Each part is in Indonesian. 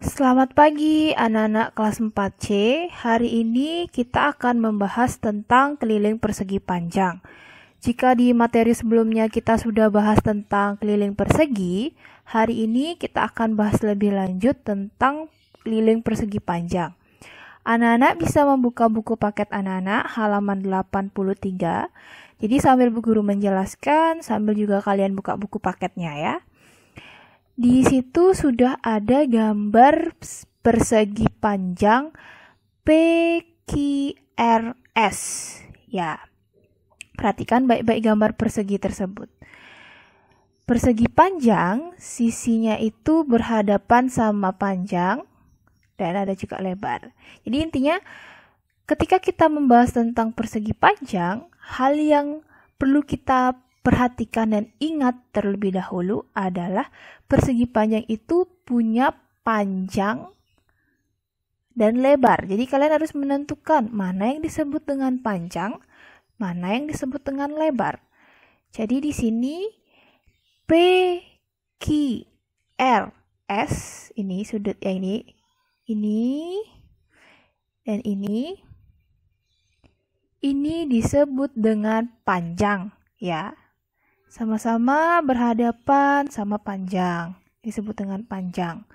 Selamat pagi anak-anak kelas 4C. Hari ini kita akan membahas tentang keliling persegi panjang. Jika di materi sebelumnya kita sudah bahas tentang keliling persegi, hari ini kita akan bahas lebih lanjut tentang keliling persegi panjang. Anak-anak bisa membuka buku paket anak-anak halaman 83. Jadi sambil Bu Guru menjelaskan, sambil juga kalian buka buku paketnya ya. Di situ sudah ada gambar persegi panjang PQRS. Ya, perhatikan baik-baik gambar persegi tersebut. Persegi panjang, sisinya itu berhadapan sama panjang dan ada juga lebar. Jadi intinya, ketika kita membahas tentang persegi panjang, hal yang perlu kita perhatikan dan ingat terlebih dahulu adalah persegi panjang itu punya panjang dan lebar. Jadi kalian harus menentukan mana yang disebut dengan panjang, mana yang disebut dengan lebar. Jadi di sini PQRS ini sudut yang ini dan ini disebut dengan panjang ya. Sama-sama berhadapan sama panjang, disebut dengan panjang.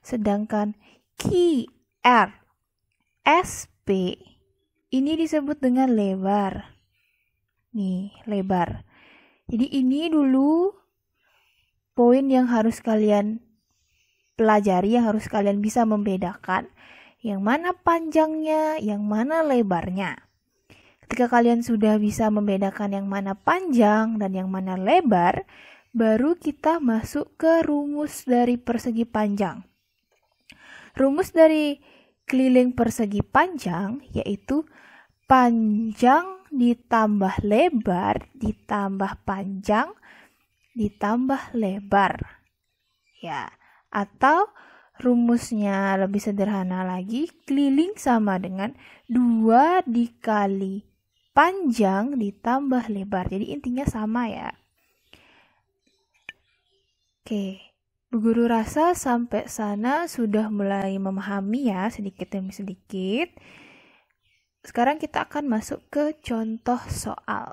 Sedangkan QRSP ini disebut dengan lebar. Nih, lebar. Jadi ini dulu poin yang harus kalian pelajari, yang harus kalian bisa membedakan yang mana panjangnya, yang mana lebarnya. Ketika kalian sudah bisa membedakan yang mana panjang dan yang mana lebar, baru kita masuk ke rumus dari persegi panjang. Rumus dari keliling persegi panjang yaitu panjang ditambah lebar ditambah panjang ditambah lebar. Ya, atau rumusnya lebih sederhana lagi, keliling sama dengan 2 dikali panjang ditambah lebar. Jadi intinya sama ya. Oke, Bu Guru rasa sampai sana sudah mulai memahami ya, sedikit demi sedikit. Sekarang kita akan masuk ke contoh soal.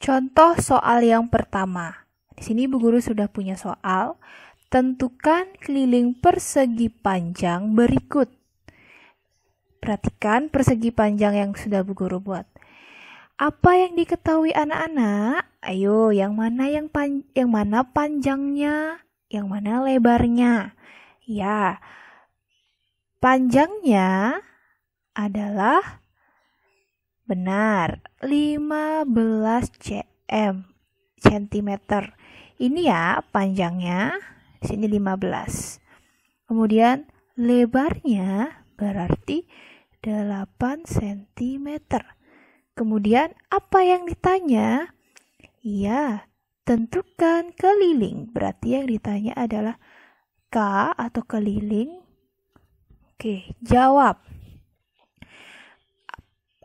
Contoh soal yang pertama. Di sini Bu Guru sudah punya soal. Tentukan keliling persegi panjang berikut. Perhatikan persegi panjang yang sudah Bu Guru buat. Apa yang diketahui anak-anak? Ayo, yang mana panjangnya, yang mana lebarnya? Ya, panjangnya adalah benar 15 cm. Ini ya panjangnya, di sini 15. Kemudian lebarnya berarti 8 cm. Kemudian apa yang ditanya? Iya, tentukan keliling. Berarti yang ditanya adalah K atau keliling. Oke, jawab.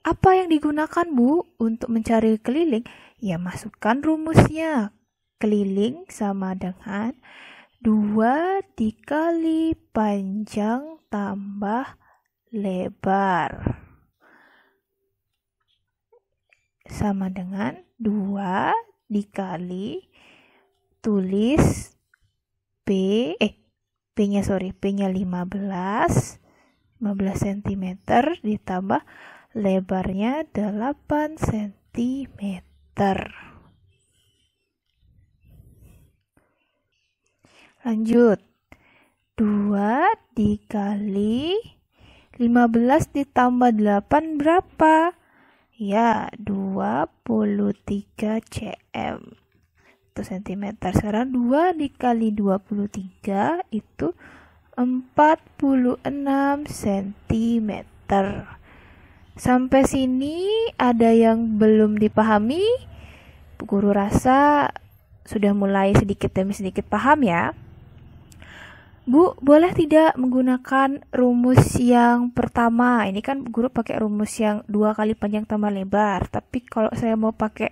Apa yang digunakan Bu untuk mencari keliling? Ya, masukkan rumusnya. Keliling sama dengan 2 dikali panjang tambah lebar. Sama dengan 2 dikali tulis P-nya 15 cm ditambah lebarnya 8 cm. Lanjut. 2 dikali 15 ditambah 8 berapa? Ya, 23 cm. Itu cm. Sekarang 2 dikali 23 itu 46 cm. Sampai sini ada yang belum dipahami? Bu Guru rasa sudah mulai sedikit demi sedikit paham ya. Bu, boleh tidak menggunakan rumus yang pertama? Ini kan guru pakai rumus yang 2 kali panjang tambah lebar. Tapi kalau saya mau pakai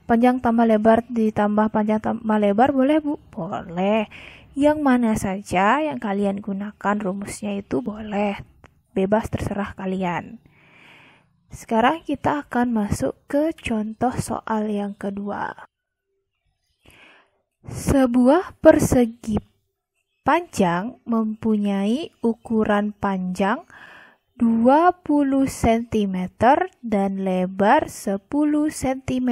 Panjang tambah lebar ditambah panjang tambah lebar boleh, Bu? Boleh. Yang mana saja yang kalian gunakan rumusnya itu boleh. Bebas, terserah kalian. Sekarang kita akan masuk ke contoh soal yang kedua. Sebuah persegi panjang mempunyai ukuran panjang 20 cm dan lebar 10 cm.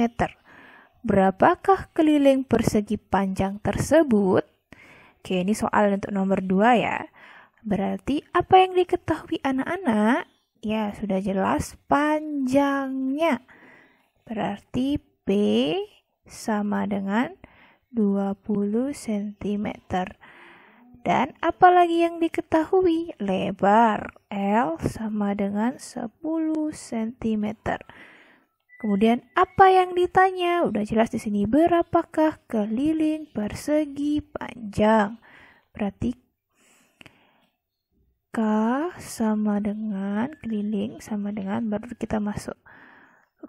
Berapakah keliling persegi panjang tersebut? Oke, ini soal untuk nomor 2 ya. Berarti apa yang diketahui anak-anak? Ya, sudah jelas panjangnya. Berarti P sama dengan 20 cm. Dan apalagi yang diketahui? Lebar L sama dengan 10 cm. Kemudian apa yang ditanya? Udah jelas di sini, berapakah keliling persegi panjang? Berarti K sama dengan keliling sama dengan, baru kita masuk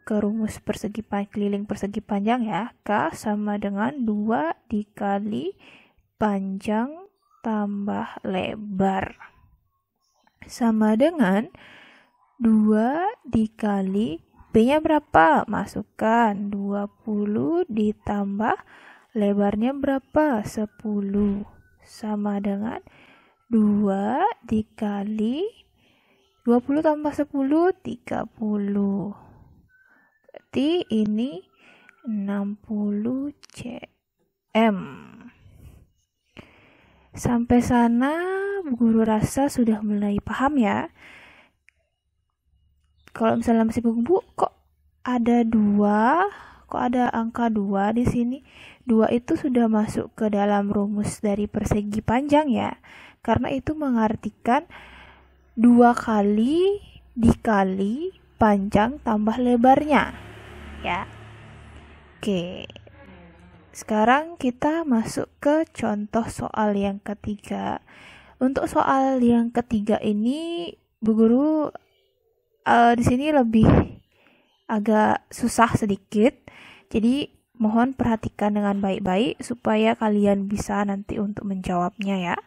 ke rumus keliling persegi panjang ya. K sama dengan 2 dikali panjang tambah lebar sama dengan 2 dikali B-nya berapa? Masukkan 20 ditambah lebarnya berapa? 10 sama dengan 2 dikali 20 tambah 10 30. Berarti ini 60 cm. Sampai sana guru rasa sudah mulai paham ya. Kalau misalnya masih bingung, Bu, kok ada angka 2 di sini? 2 itu sudah masuk ke dalam rumus dari persegi panjang ya. Karena itu mengartikan 2 kali dikali panjang tambah lebarnya. Ya. Oke. Sekarang kita masuk ke contoh soal yang ketiga. Untuk soal yang ketiga ini, Bu Guru di sini lebih agak susah sedikit. Jadi mohon perhatikan dengan baik-baik supaya kalian bisa nanti untuk menjawabnya ya.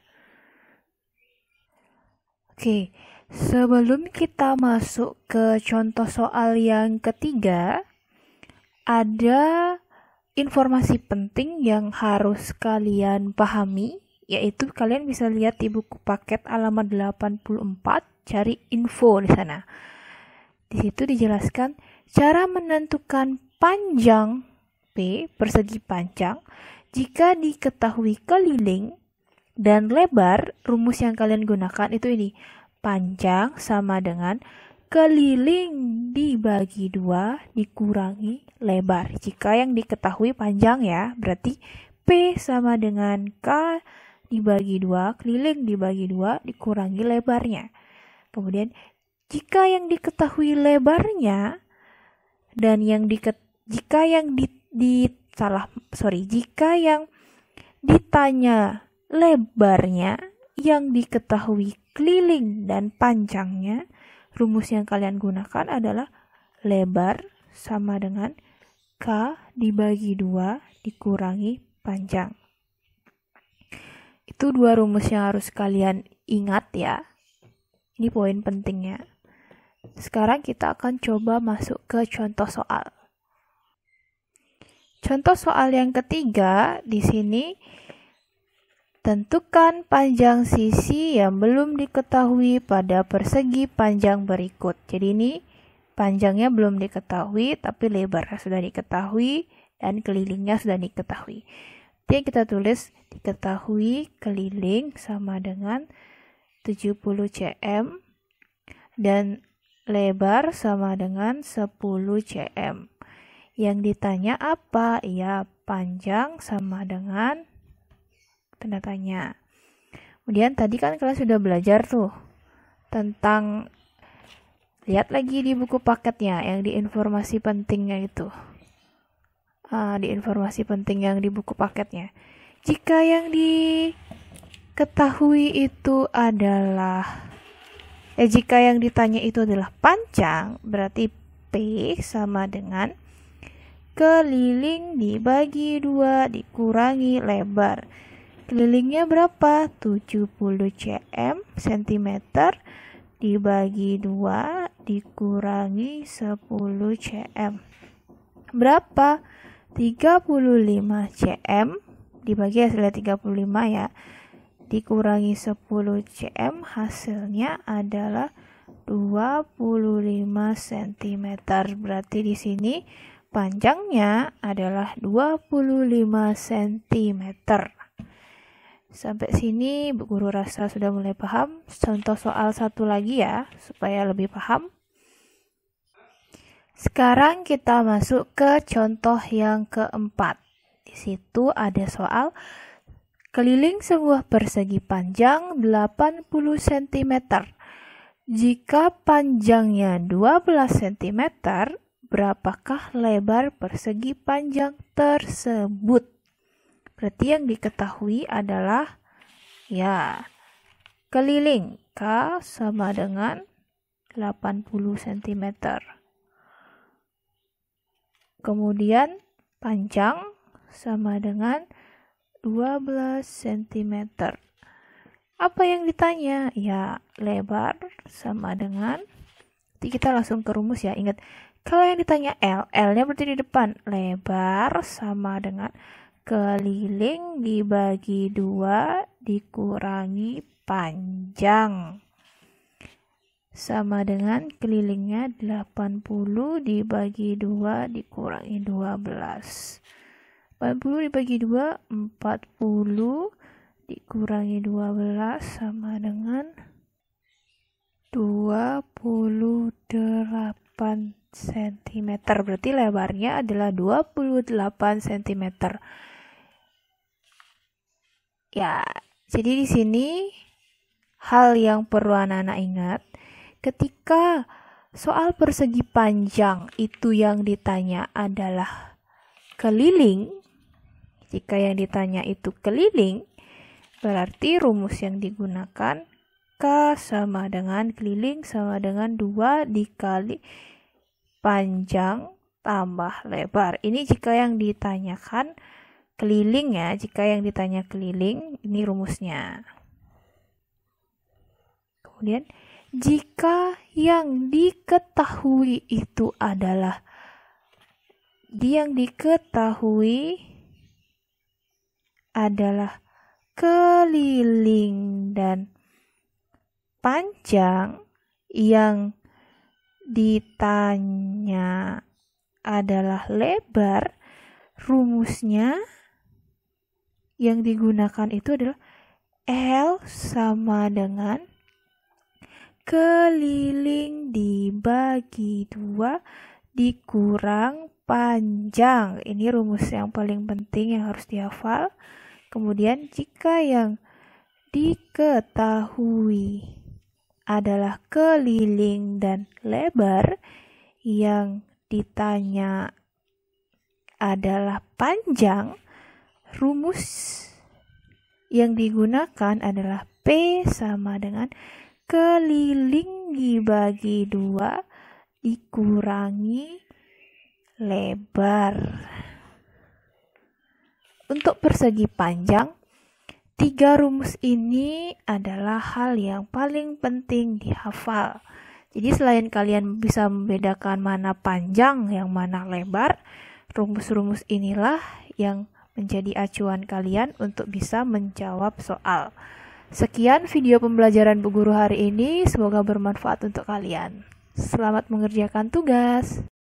Oke, sebelum kita masuk ke contoh soal yang ketiga, ada informasi penting yang harus kalian pahami, yaitu kalian bisa lihat di buku paket halaman 84, cari info di sana. Di situ dijelaskan cara menentukan panjang P persegi panjang jika diketahui keliling dan lebar. Rumus yang kalian gunakan itu ini, panjang sama dengan keliling dibagi 2 dikurangi lebar. Jika yang diketahui panjang ya, berarti P sama dengan K dibagi 2, keliling dibagi 2 dikurangi lebarnya. Kemudian jika yang diketahui lebarnya dan jika yang ditanya lebarnya, yang diketahui keliling dan panjangnya, rumus yang kalian gunakan adalah lebar sama dengan K dibagi 2 dikurangi panjang. Itu 2 rumus yang harus kalian ingat ya. Ini poin pentingnya. Sekarang kita akan coba masuk ke contoh soal. Contoh soal yang ketiga di sini, tentukan panjang sisi yang belum diketahui pada persegi panjang berikut. Jadi ini panjangnya belum diketahui, tapi lebarnya sudah diketahui dan kelilingnya sudah diketahui. Jadi kita tulis diketahui keliling sama dengan 70 cm dan lebar sama dengan 10 cm. Yang ditanya apa? Ya, panjang sama dengan tanda tanya. Kemudian tadi kan kalian sudah belajar tuh tentang, lihat lagi di buku paketnya yang di informasi pentingnya itu. Di informasi penting yang di buku paketnya. Jika yang diketahui itu adalah jika yang ditanya itu adalah panjang, berarti P sama dengan keliling dibagi 2 dikurangi lebar. Kelilingnya berapa? 70 cm dibagi 2 dikurangi 10 cm. Berapa? 35 cm dibagi hasilnya 35 ya. Dikurangi 10 cm hasilnya adalah 25 cm. Berarti di sini panjangnya adalah 25 cm. Sampai sini Bu Guru rasa sudah mulai paham. Contoh soal satu lagi ya, supaya lebih paham. Sekarang kita masuk ke contoh yang keempat. Di situ ada soal keliling sebuah persegi panjang 80 cm. Jika panjangnya 12 cm, berapakah lebar persegi panjang tersebut? Berarti yang diketahui adalah ya keliling K sama dengan 80 cm. Kemudian panjang sama dengan 12 cm. Apa yang ditanya? Ya, lebar sama dengan, nanti kita langsung ke rumus ya. Ingat, kalau yang ditanya L, L-nya berarti di depan. Lebar sama dengan keliling dibagi 2 dikurangi panjang. Sama dengan kelilingnya 80 dibagi 2 dikurangi 12. 80 dibagi 2, 40 dikurangi 12 sama dengan 28 cm. Berarti lebarnya adalah 28 cm. Ya, jadi di sini hal yang perlu anak-anak ingat, ketika soal persegi panjang itu yang ditanya adalah keliling, jika yang ditanya itu keliling, berarti rumus yang digunakan K sama dengan keliling sama dengan 2 dikali panjang tambah lebar. Ini jika yang ditanyakan keliling ya, jika yang ditanya keliling, ini rumusnya. Kemudian, jika yang diketahui itu adalah keliling dan panjang, yang ditanya adalah lebar, rumusnya yang digunakan itu adalah L sama dengan keliling dibagi 2 dikurang panjang. Ini rumus yang paling penting yang harus dihafal. Kemudian jika yang diketahui adalah keliling dan lebar, yang ditanya adalah panjang, rumus yang digunakan adalah P sama dengan keliling dibagi 2 dikurangi lebar. Untuk persegi panjang, 3 rumus ini adalah hal yang paling penting dihafal. Jadi selain kalian bisa membedakan mana panjang, yang mana lebar, rumus-rumus inilah yang menjadi acuan kalian untuk bisa menjawab soal. Sekian video pembelajaran Bu Guru hari ini, semoga bermanfaat untuk kalian. Selamat mengerjakan tugas.